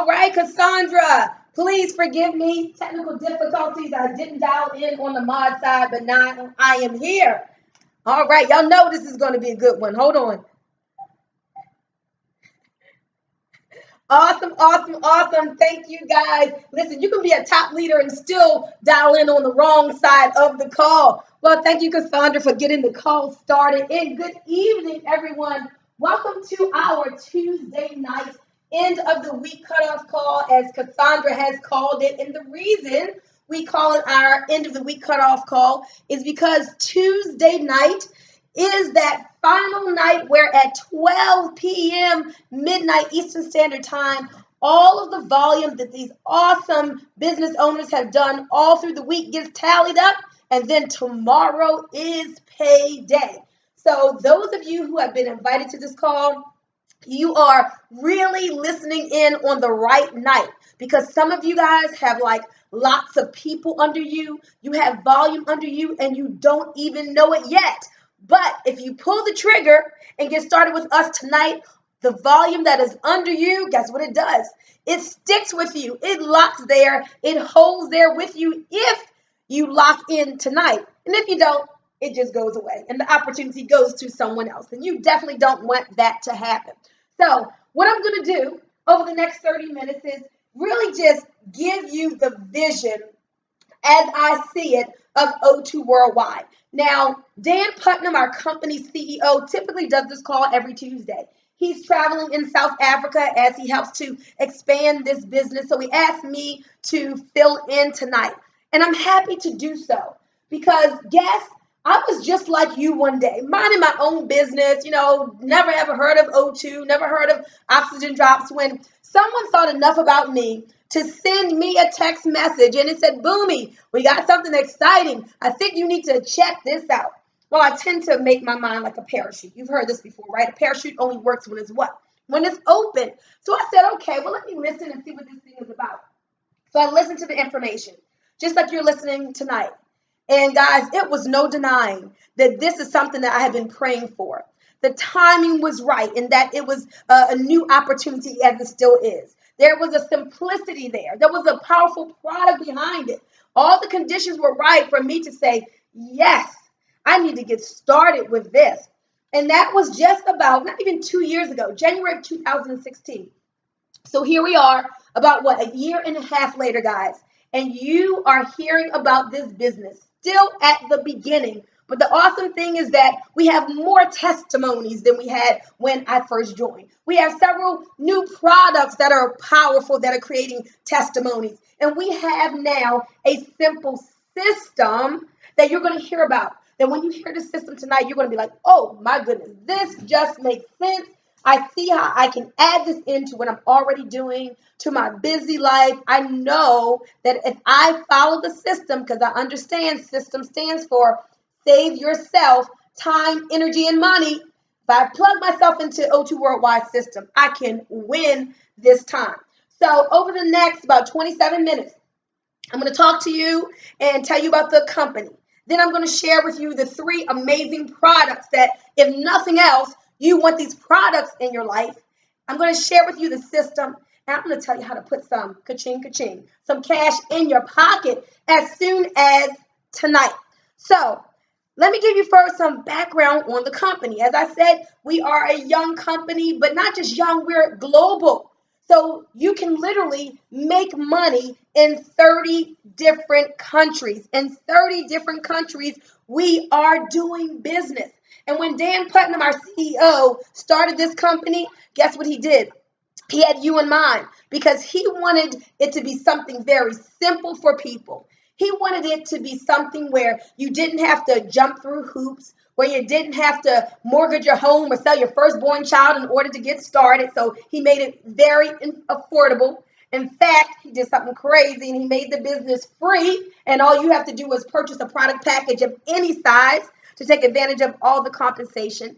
All right, Cassandra, please forgive me. Technical difficulties. I didn't dial in on the mod side, but now I am here. All right, y'all know this is going to be a good one. Hold on. Awesome, awesome, awesome. Thank you, guys. Listen, you can be a top leader and still dial in on the wrong side of the call. Well, thank you, Cassandra, for getting the call started. And good evening, everyone. Welcome to our Tuesday night end of the week cutoff call, as Cassandra has called it. And the reason we call it our end of the week cutoff call is because Tuesday night is that final night where at 12 p.m. midnight Eastern Standard Time, all of the volume that these awesome business owners have done all through the week gets tallied up, and then tomorrow is payday. So those of you who have been invited to this call, you are really listening in on the right night, because some of you guys have like lots of people under you, you have volume under you, and you don't even know it yet. But if you pull the trigger and get started with us tonight, the volume that is under you, guess what it does? It sticks with you. It locks there. It holds there with you if you lock in tonight. And if you don't, it just goes away and the opportunity goes to someone else. And you definitely don't want that to happen. So what I'm going to do over the next 30 minutes is really just give you the vision as I see it of O2 Worldwide. Now, Dan Putnam, our company's CEO, typically does this call every Tuesday. He's traveling in South Africa as he helps to expand this business. So he asked me to fill in tonight. And I'm happy to do so because, guess, I was just like you one day, minding my own business, never ever heard of O2, never heard of oxygen drops, when someone thought enough about me to send me a text message, and it said, Bunmi, we got something exciting. I think you need to check this out. Well, I tend to make my mind like a parachute. You've heard this before, right? A parachute only works when it's what? When it's open. So I said, okay, well, let me listen and see what this thing is about. So I listened to the information, just like you're listening tonight. And guys, it was no denying that this is something that I have been praying for. The timing was right, and that it was a new opportunity, as it still is. There was a simplicity there. There was a powerful product behind it. All the conditions were right for me to say, yes, I need to get started with this. And that was just about, not even 2 years ago, January of 2016. So here we are, about a year and a half later, guys. And you are hearing about this business still at the beginning. But the awesome thing is that we have more testimonies than we had when I first joined. We have several new products that are powerful, that are creating testimonies. And we have now a simple system that you're going to hear about. That when you hear the system tonight, you're going to be like, oh my goodness, this just makes sense. I see how I can add this into what I'm already doing, to my busy life. I know that if I follow the system, because I understand system stands for save yourself time, energy, and money. If I plug myself into O2 Worldwide system, I can win this time. So over the next about 27 minutes, I'm going to talk to you and tell you about the company. Then I'm going to share with you the 3 amazing products that, if nothing else, you want these products in your life. I'm going to share with you the system, and I'm going to tell you how to put some ka-ching, some cash in your pocket as soon as tonight. So let me give you first some background on the company. As I said, we are a young company, but not just young, we're global. So you can literally make money in 30 different countries. In 30 different countries, we are doing business. And when Dan Putnam, our CEO, started this company, guess what he did? He had you in mind, because he wanted it to be something very simple for people. He wanted it to be something where you didn't have to jump through hoops, where you didn't have to mortgage your home or sell your firstborn child in order to get started. So he made it very affordable. In fact, he did something crazy, and he made the business free. And all you have to do is purchase a product package of any size to take advantage of all the compensation.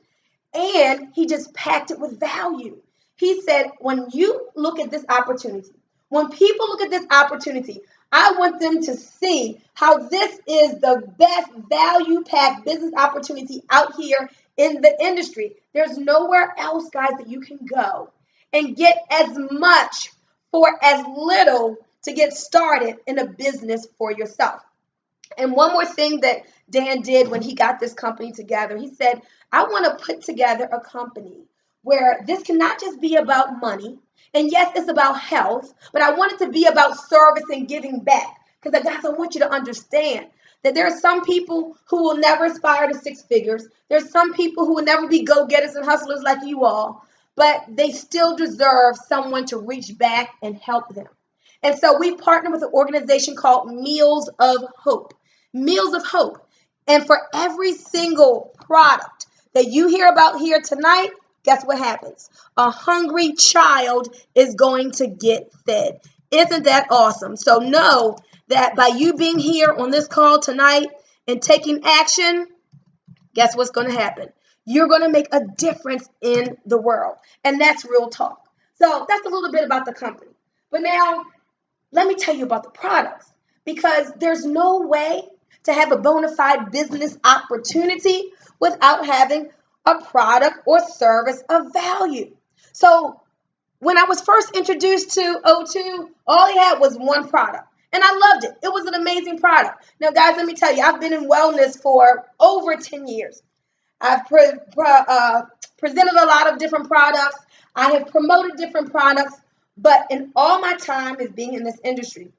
And he just packed it with value. He said, when you look at this opportunity, when people look at this opportunity, I want them to see how this is the best value-packed business opportunity out here in the industry. There's nowhere else, guys, that you can go and get as much for as little to get started in a business for yourself. And one more thing that Dan did when he got this company together, he said, I want to put together a company where this cannot just be about money. And yes, it's about health, but I want it to be about service and giving back. Because guys, I want you to understand that there are some people who will never aspire to six figures. There's some people who will never be go-getters and hustlers like you all, but they still deserve someone to reach back and help them. And so we partner with an organization called Meals of Hope. Meals of Hope. And for every single product that you hear about here tonight, guess what happens? A hungry child is going to get fed. Isn't that awesome? So know that by you being here on this call tonight and taking action, guess what's going to happen? You're going to make a difference in the world. And that's real talk. So that's a little bit about the company. But now, let me tell you about the products, because there's no way to have a bona fide business opportunity without having a product or service of value. So when I was first introduced to O2, all he had was one product. And I loved it. It was an amazing product. Now, guys, let me tell you, I've been in wellness for over 10 years. I've presented a lot of different products. I have promoted different products. But in all my time as being in this industry,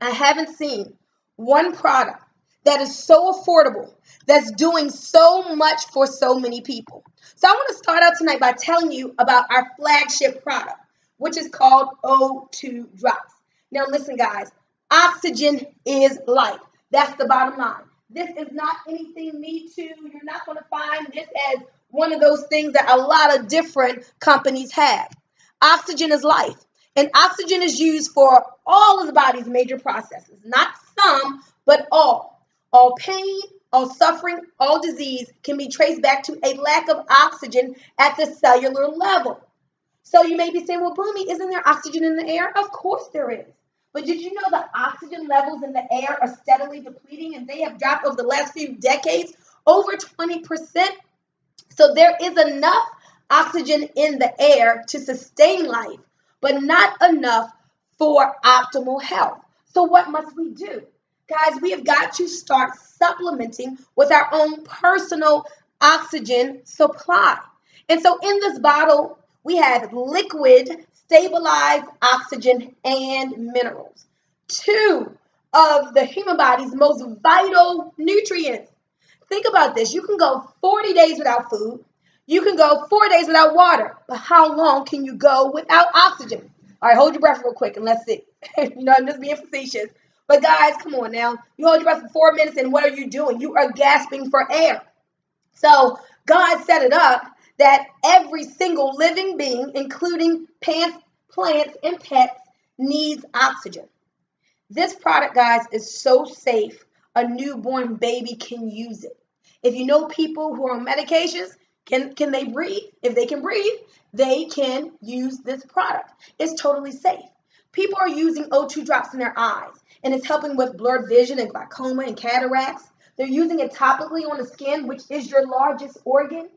I haven't seen one product that is so affordable, that's doing so much for so many people. So I want to start out tonight by telling you about our flagship product, which is called O2 Drops. Now listen, guys, oxygen is life. That's the bottom line. This is not anything me too. You're not going to find this as one of those things that a lot of different companies have. Oxygen is life. And oxygen is used for all of the body's major processes. Not some, but all. All pain, all suffering, all disease can be traced back to a lack of oxygen at the cellular level. So you may be saying, well, Bunmi, isn't there oxygen in the air? Of course there is. But did you know the oxygen levels in the air are steadily depleting, and they have dropped over the last few decades over 20%? So there is enough oxygen in the air to sustain life, but not enough for optimal health. So what must we do? Guys, we have got to start supplementing with our own personal oxygen supply. And so in this bottle, we have liquid, stabilized oxygen and minerals. Two of the human body's most vital nutrients. Think about this. You can go 40 days without food. You can go 4 days without water. But how long can you go without oxygen? All right, hold your breath real quick and let's see. I'm just being facetious. But guys, come on now. You hold your breath for 4 minutes and what are you doing? You are gasping for air. So God set it up that every single living being, including plants, and pets, needs oxygen. This product, guys, is so safe, a newborn baby can use it. If you know people who are on medications, can they breathe? If they can breathe, they can use this product. It's totally safe. People are using O2 drops in their eyes, and it's helping with blurred vision and glaucoma and cataracts. They're using it topically on the skin, which is your largest organ.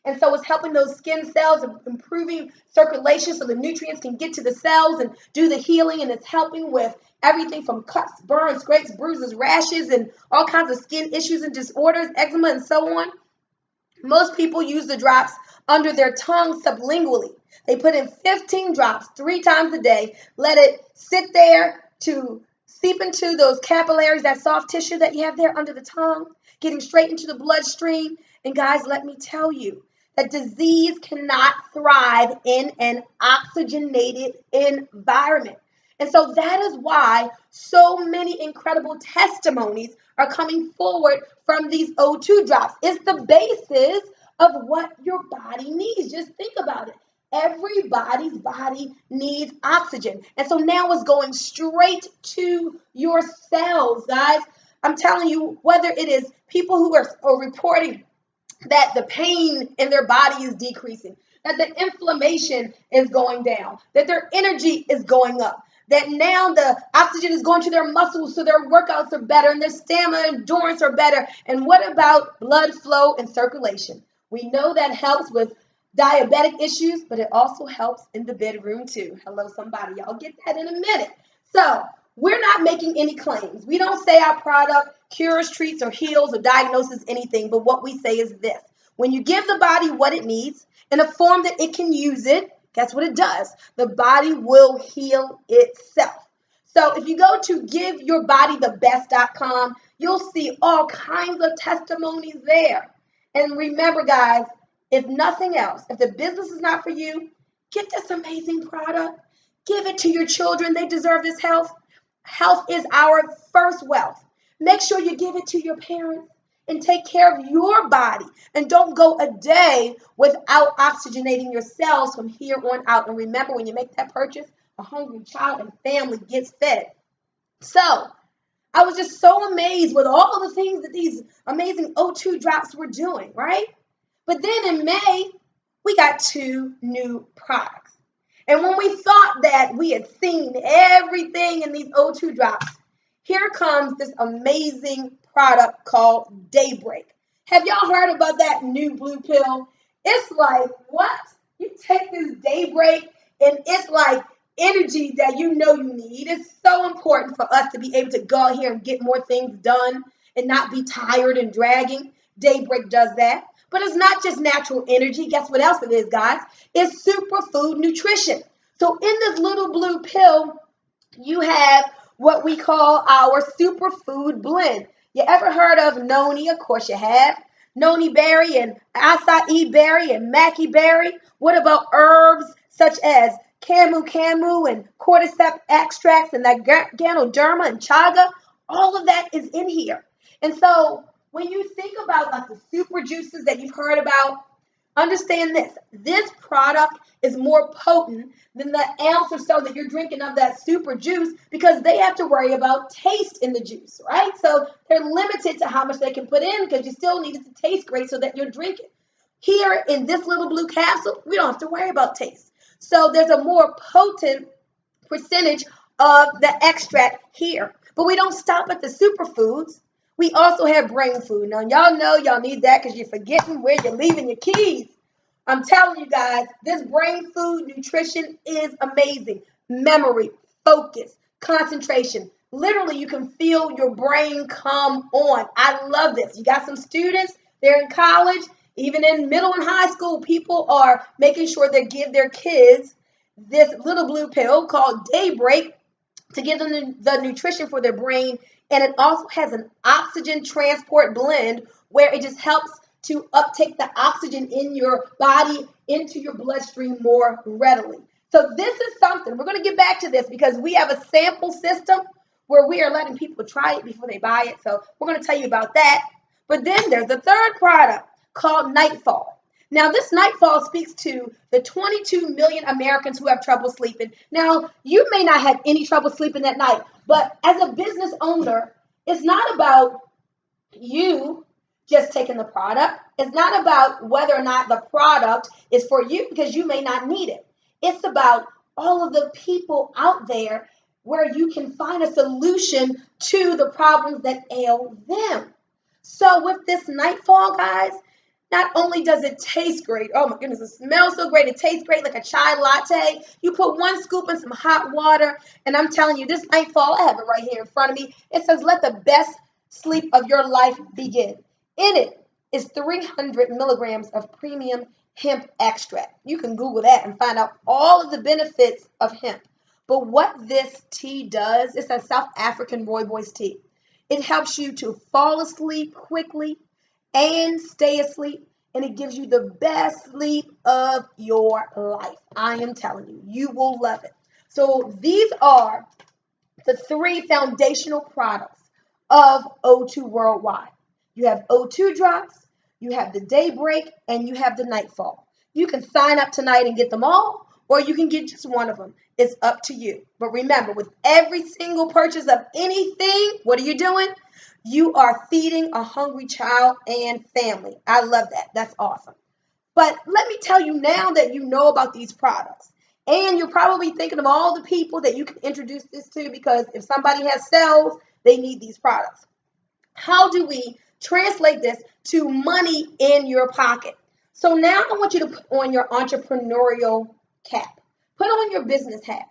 And so it's helping those skin cells, improving circulation so the nutrients can get to the cells and do the healing. And it's helping with everything from cuts, burns, scrapes, bruises, rashes, and all kinds of skin issues and disorders, eczema, and so on. Most people use the drops under their tongue sublingually. They put in 15 drops 3 times a day, let it sit there to seep into those capillaries, that soft tissue that you have there under the tongue, getting straight into the bloodstream. And guys, let me tell you that disease cannot thrive in an oxygenated environment. And so that is why so many incredible testimonies are coming forward from these O2 drops. It's the basis of what your body needs. Just think about it. Everybody's body needs oxygen. And so now it's going straight to your cells, guys. I'm telling you, whether it is people who are reporting that the pain in their body is decreasing, that the inflammation is going down, that their energy is going up, that now the oxygen is going to their muscles so their workouts are better and their stamina and endurance are better. And what about blood flow and circulation? We know that helps with diabetic issues, but it also helps in the bedroom too. Hello, somebody. Y'all get that in a minute. So we're not making any claims. We don't say our product cures, treats, or heals, or diagnoses anything, but what we say is this. When you give the body what it needs in a form that it can use it, guess what it does? The body will heal itself. So if you go to giveyourbodythebest.com, you'll see all kinds of testimonies there. And remember, guys, if nothing else, if the business is not for you, get this amazing product. Give it to your children. They deserve this health. Health is our first wealth. Make sure you give it to your parents and take care of your body. And don't go a day without oxygenating your cells from here on out. And remember, when you make that purchase, a hungry child and family gets fed. So I was just so amazed with all of the things that these amazing O2 drops were doing, right? But then in May, we got 2 new products. And when we thought that we had seen everything in these O2 drops, here comes this amazing product called Daybreak. Have y'all heard about that new blue pill? It's like, what? You take this Daybreak and it's like energy that you know you need. It's so important for us to be able to go out here and get more things done and not be tired and dragging. Daybreak does that. But it's not just natural energy. Guess what else it is, guys? It's superfood nutrition. So in this little blue pill, you have what we call our superfood blend. You ever heard of noni? Of course you have. Noni berry and acai berry and maqui berry. What about herbs such as camu and cordyceps extracts and that ganoderma and chaga? All of that is in here. And so when you think about like the super juices that you've heard about, understand this. This product is more potent than the ounce or so that you're drinking of that super juice because they have to worry about taste in the juice, right? So they're limited to how much they can put in because you still need it to taste great so that you're drinking. Here in this little blue capsule, we don't have to worry about taste. So there's a more potent percentage of the extract here. But we don't stop at the superfoods. We also have brain food. Now, y'all know y'all need that because you're forgetting where you're leaving your keys. I'm telling you guys, this brain food nutrition is amazing. Memory, focus, concentration. Literally, you can feel your brain come on. I love this. You got some students, they're in college, even in middle and high school, people are making sure they give their kids this little blue pill called Daybreak to give them the nutrition for their brain. And it also has an oxygen transport blend where it just helps to uptake the oxygen in your body into your bloodstream more readily. So this is something, we're going to get back to this because we have a sample system where we are letting people try it before they buy it. So we're going to tell you about that. But then there's a third product called Nightfall. Now, this Nightfall speaks to the 22 million Americans who have trouble sleeping. Now, you may not have any trouble sleeping at night, but as a business owner, it's not about you just taking the product. It's not about whether or not the product is for you because you may not need it. It's about all of the people out there where you can find a solution to the problems that ail them. So with this Nightfall, guys, not only does it taste great, oh my goodness, it smells so great, it tastes great like a chai latte. You put 1 scoop in some hot water, and I'm telling you, this Nightfall, I have it right here in front of me. It says, let the best sleep of your life begin. In it is 300 milligrams of premium hemp extract. You can Google that and find out all of the benefits of hemp. But what this tea does, it's a South African rooibos tea. It helps you to fall asleep quickly and stay asleep, and it gives you the best sleep of your life. I am telling you, you will love it. So these are the 3 foundational products of O2 Worldwide. You have O2 drops, you have the Daybreak, and you have the Nightfall. You can sign up tonight and get them all, or you can get just one of them. It's up to you. But remember, with every single purchase of anything, what are you doing? You are feeding a hungry child and family. I love that. That's awesome. But let me tell you now that you know about these products, and you're probably thinking of all the people that you can introduce this to because if somebody has cells, they need these products. How do we translate this to money in your pocket? So now I want you to put on your entrepreneurial cap. Put on your business hat.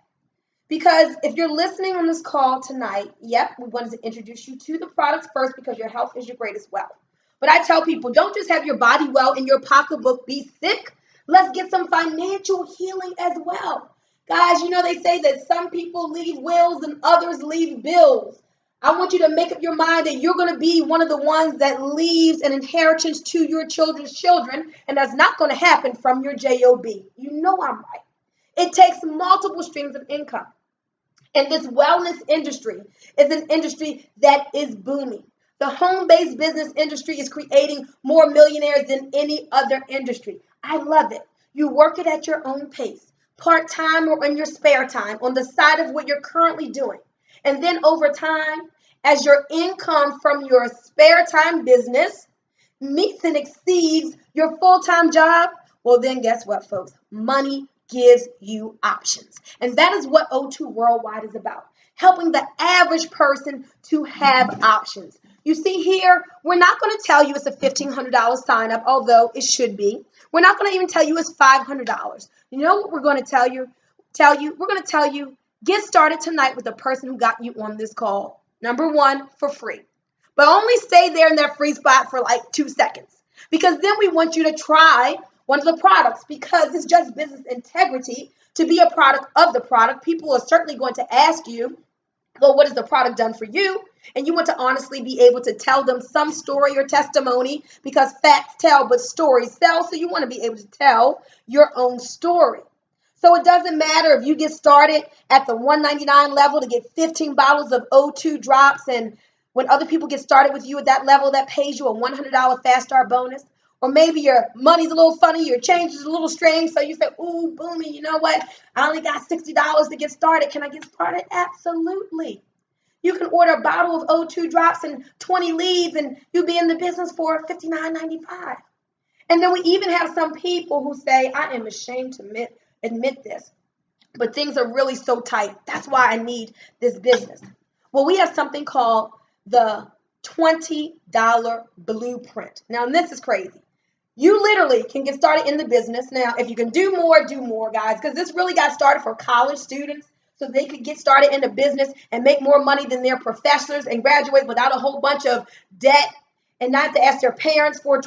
Because if you're listening on this call tonight, yep, we wanted to introduce you to the products first because your health is your greatest wealth. But I tell people, don't just have your body well and your pocketbook be sick. Let's get some financial healing as well. Guys, you know they say that some people leave wills and others leave bills. I want you to make up your mind that you're going to be one of the ones that leaves an inheritance to your children's children, and that's not going to happen from your job. You know I'm right. It takes multiple streams of income. And this wellness industry is an industry that is booming. The home-based business industry is creating more millionaires than any other industry. I love it. You work it at your own pace, part-time or in your spare time, on the side of what you're currently doing. And then over time, as your income from your spare time business meets and exceeds your full-time job, well then guess what, folks? Money gives you options. And that is what O2 Worldwide is about, helping the average person to have options. You see here, we're not going to tell you it's a $1,500 sign up, although it should be. We're not going to even tell you it's $500. You know what we're going to tell you? We're going to tell you, get started tonight with the person who got you on this call. Number one, for free. But only stay there in that free spot for like 2 seconds. Because then we want you to try one of the products, because it's just business integrity to be a product of the product. People are certainly going to ask you, well, what has the product done for you? And you want to honestly be able to tell them some story or testimony, because facts tell, but stories sell. So you want to be able to tell your own story. So it doesn't matter if you get started at the $199 level to get 15 bottles of O2 drops, and when other people get started with you at that level, that pays you a $100 fast start bonus. Or maybe your money's a little funny, your change is a little strange, so you say, ooh, Bunmi, you know what? I only got $60 to get started. Can I get started? Absolutely. You can order a bottle of O2 drops and 20 leads, and you'll be in the business for $59.95. And then we even have some people who say, I am ashamed to admit this, but things are really so tight. That's why I need this business. Well, we have something called the $20 blueprint. Now, this is crazy. You literally can get started in the business. Now, if you can do more, guys, because this really got started for college students so they could get started in the business and make more money than their professors and graduate without a whole bunch of debt and not to ask their parents for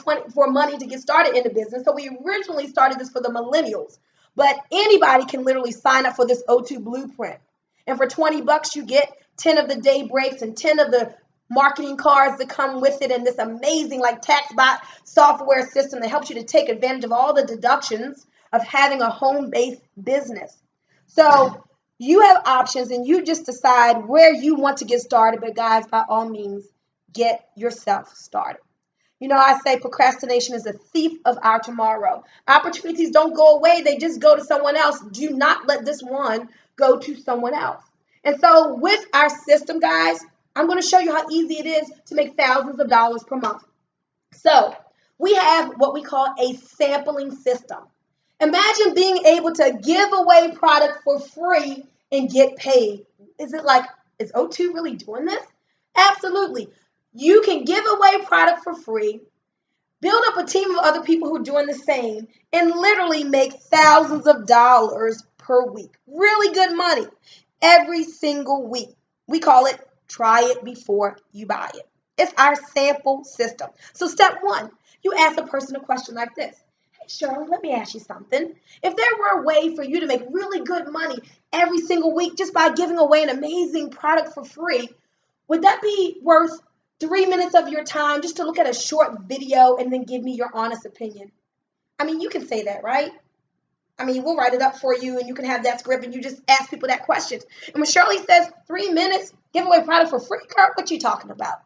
money to get started in the business. So we originally started this for the millennials, but anybody can literally sign up for this O2 blueprint. And for $20, you get 10 of the day breaks and 10 of the marketing cards that come with it, and this amazing like tax bot software system that helps you to take advantage of all the deductions of having a home-based business. So you have options and you just decide where you want to get started. But guys, by all means, get yourself started. You know, I say procrastination is a thief of our tomorrow. Opportunities don't go away. They just go to someone else. Do not let this one go to someone else. And so with our system, guys, I'm going to show you how easy it is to make thousands of dollars per month. So we have what we call a sampling system. Imagine being able to give away product for free and get paid. Is O2 really doing this? Absolutely. You can give away product for free, build up a team of other people who are doing the same, and literally make thousands of dollars per week. Really good money every single week. We call it try it before you buy it. It's our sample system. So step one, you ask a person a question like this. Hey, Shirley, let me ask you something. If there were a way for you to make really good money every single week just by giving away an amazing product for free, would that be worth 3 minutes of your time just to look at a short video and then give me your honest opinion? I mean, you can say that, right? I mean, we'll write it up for you and you can have that script and you just ask people that question. And when Shirley says 3 minutes, give away product for free, Kurt, what you talking about?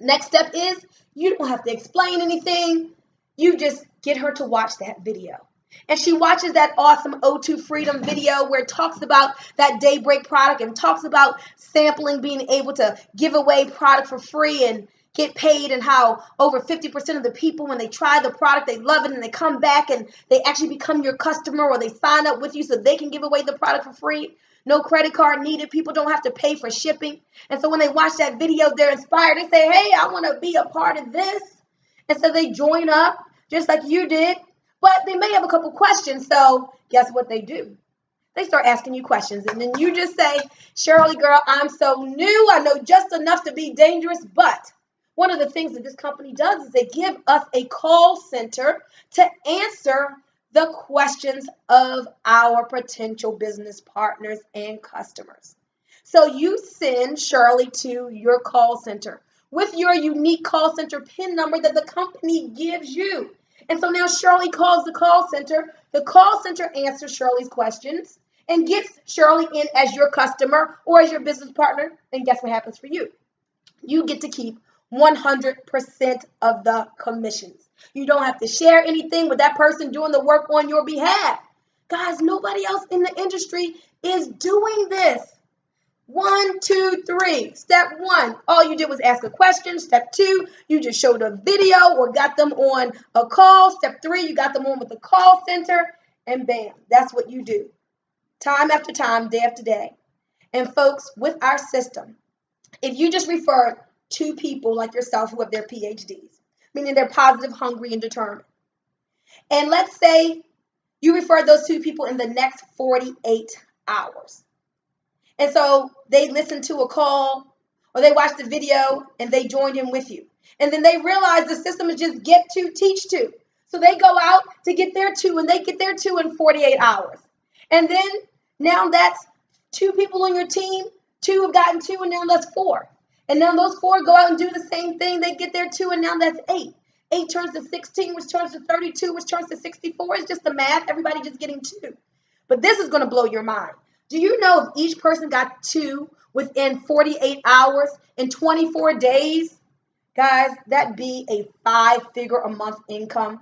Next step is you don't have to explain anything. You just get her to watch that video. And she watches that awesome O2 Freedom video where it talks about that daybreak product and talks about sampling, being able to give away product for free and get paid, and how over 50% of the people, when they try the product, they love it and they come back and they actually become your customer, or they sign up with you so they can give away the product for free. No credit card needed. People don't have to pay for shipping. And so when they watch that video, they're inspired. They say, hey, I want to be a part of this. And so they join up. just like you did, but they may have a couple questions. So guess what they do? They start asking you questions, and then you just say, Shirley, girl, I'm so new. I know just enough to be dangerous, but one of the things that this company does is they give us a call center to answer the questions of our potential business partners and customers. So you send Shirley to your call center with your unique call center PIN number that the company gives you. And so now Shirley calls the call center. The call center answers Shirley's questions and gets Shirley in as your customer or as your business partner. And guess what happens for you? You get to keep 100% of the commissions. You don't have to share anything with that person doing the work on your behalf. Guys, nobody else in the industry is doing this. 1, 2, 3. Step 1, all you did was ask a question. Step 2, you just showed a video or got them on a call. Step 3, you got them on with the call center. And bam, that's what you do. Time after time, day after day. And folks, with our system, if you just refer 2 people like yourself who have their PhDs, meaning they're positive, hungry, and determined, and let's say you refer those 2 people in the next 48 hours. And so they listened to a call or they watched the video and they joined in with you. And then they realize the system is just get to, teach to. So they go out to get their 2 and they get their 2 in 48 hours. And then now that's 2 people on your team. 2 have gotten 2 and now that's 4. And now those 4 go out and do the same thing. They get their 2 and now that's 8. 8 turns to 16, which turns to 32, which turns to 64. It's just the math. Everybody just getting 2. But this is going to blow your mind. Do you know if each person got 2 within 48 hours in 24 days? Guys, that'd be a 5-figure a month income.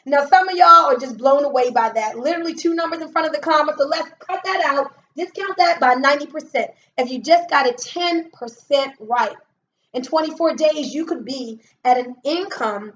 Now, some of y'all are just blown away by that. Literally 2 numbers in front of the comma. So let's cut that out. Discount that by 90%. If you just got it 10% right, in 24 days, you could be at an income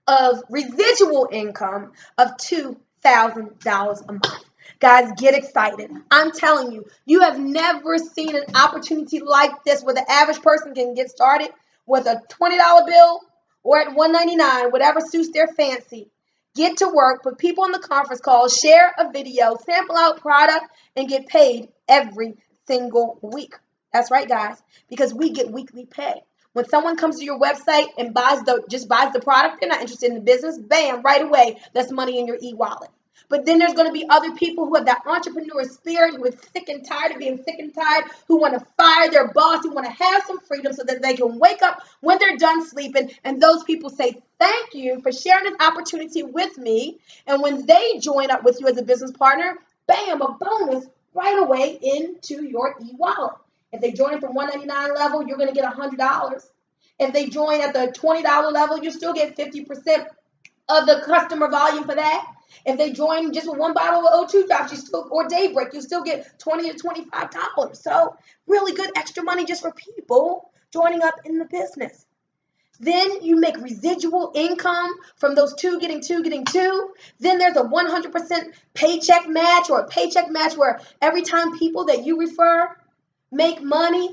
of residual income of $2,000 a month. Guys, get excited. I'm telling you, you have never seen an opportunity like this where the average person can get started with a $20 bill or at $199, whatever suits their fancy. Get to work, put people on the conference call, share a video, sample out product, and get paid every single week. That's right, guys, because we get weekly pay. When someone comes to your website and buys the product, they're not interested in the business, bam, right away, that's money in your e-wallet. But then there's going to be other people who have that entrepreneur spirit, who is sick and tired of being sick and tired, who want to fire their boss, who want to have some freedom so that they can wake up when they're done sleeping. And those people say, thank you for sharing this opportunity with me. And when they join up with you as a business partner, bam, a bonus right away into your e-wallet. If they join from $199 level, you're going to get $100. If they join at the $20 level, you still get 50% of the customer volume for that. If they join just with 1 bottle of O2 drops, or Daybreak, you still get $20 to $25. So really good extra money just for people joining up in the business. Then you make residual income from those 2 getting 2 getting 2. Then there's a 100% paycheck match or a paycheck match where every time people that you refer make money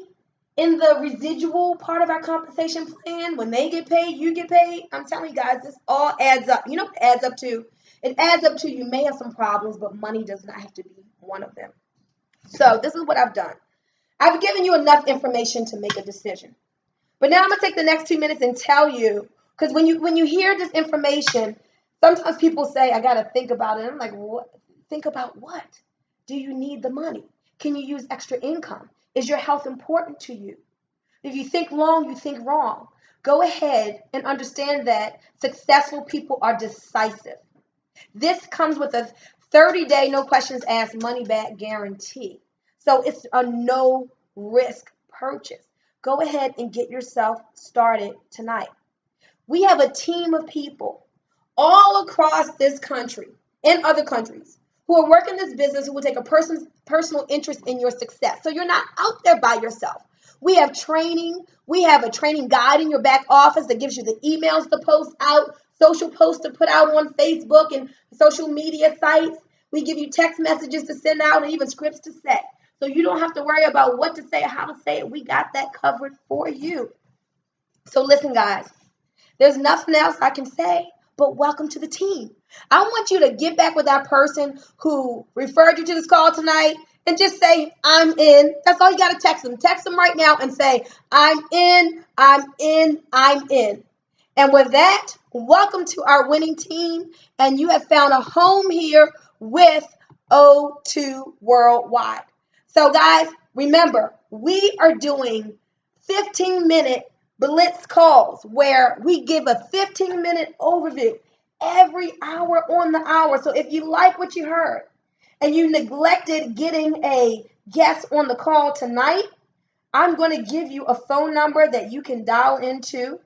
in the residual part of our compensation plan, when they get paid, you get paid. I'm telling you guys, this all adds up. You know what it adds up to? It adds up to you may have some problems, but money does not have to be one of them. So this is what I've done. I've given you enough information to make a decision. But now I'm going to take the next 2 minutes and tell you, because when you hear this information, sometimes people say, I got to think about it. I'm like, what? Think about what? Do you need the money? Can you use extra income? Is your health important to you? If you think long, you think wrong. Go ahead and understand that successful people are decisive. This comes with a 30-day, no questions asked, money back guarantee. So it's a no risk purchase. Go ahead and get yourself started tonight. We have a team of people all across this country and other countries who are working this business, who will take a person's personal interest in your success. So you're not out there by yourself. We have training. We have a training guide in your back office that gives you the emails to post out, social posts to put out on Facebook and social media sites. We give you text messages to send out and even scripts to say. So you don't have to worry about what to say or how to say it. We got that covered for you. So listen, guys, there's nothing else I can say but welcome to the team. I want you to get back with that person who referred you to this call tonight and just say, I'm in. That's all you got to text them. Text them right now and say, I'm in, I'm in, I'm in. And with that, welcome to our winning team. And you have found a home here with O2 Worldwide. So guys, remember, we are doing 15-minute blitz calls where we give a 15-minute overview every hour on the hour. So if you like what you heard and you neglected getting a guest on the call tonight, I'm going to give you a phone number that you can dial into.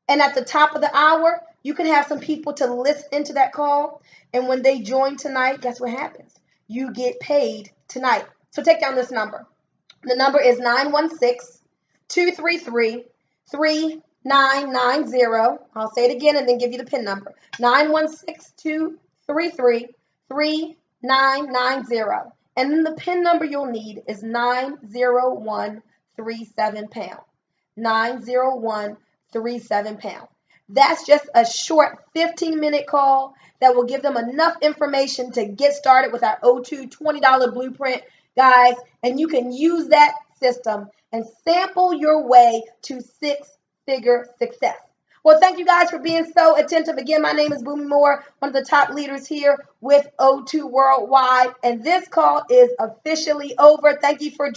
And at the top of the hour, you can have some people to listen into that call. And when they join tonight, guess what happens? You get paid tonight. So take down this number. The number is 916-233-3990. I'll say it again and then give you the PIN number. 916-233-3990. And then the PIN number you'll need is 90137#. 90137#. That's just a short 15-minute call that will give them enough information to get started with our O2 $20 blueprint, guys. And you can use that system and sample your way to six-figure success. Well, thank you guys for being so attentive. Again, my name is Bunmi Moore, one of the top leaders here with O2 Worldwide. And this call is officially over. Thank you for joining.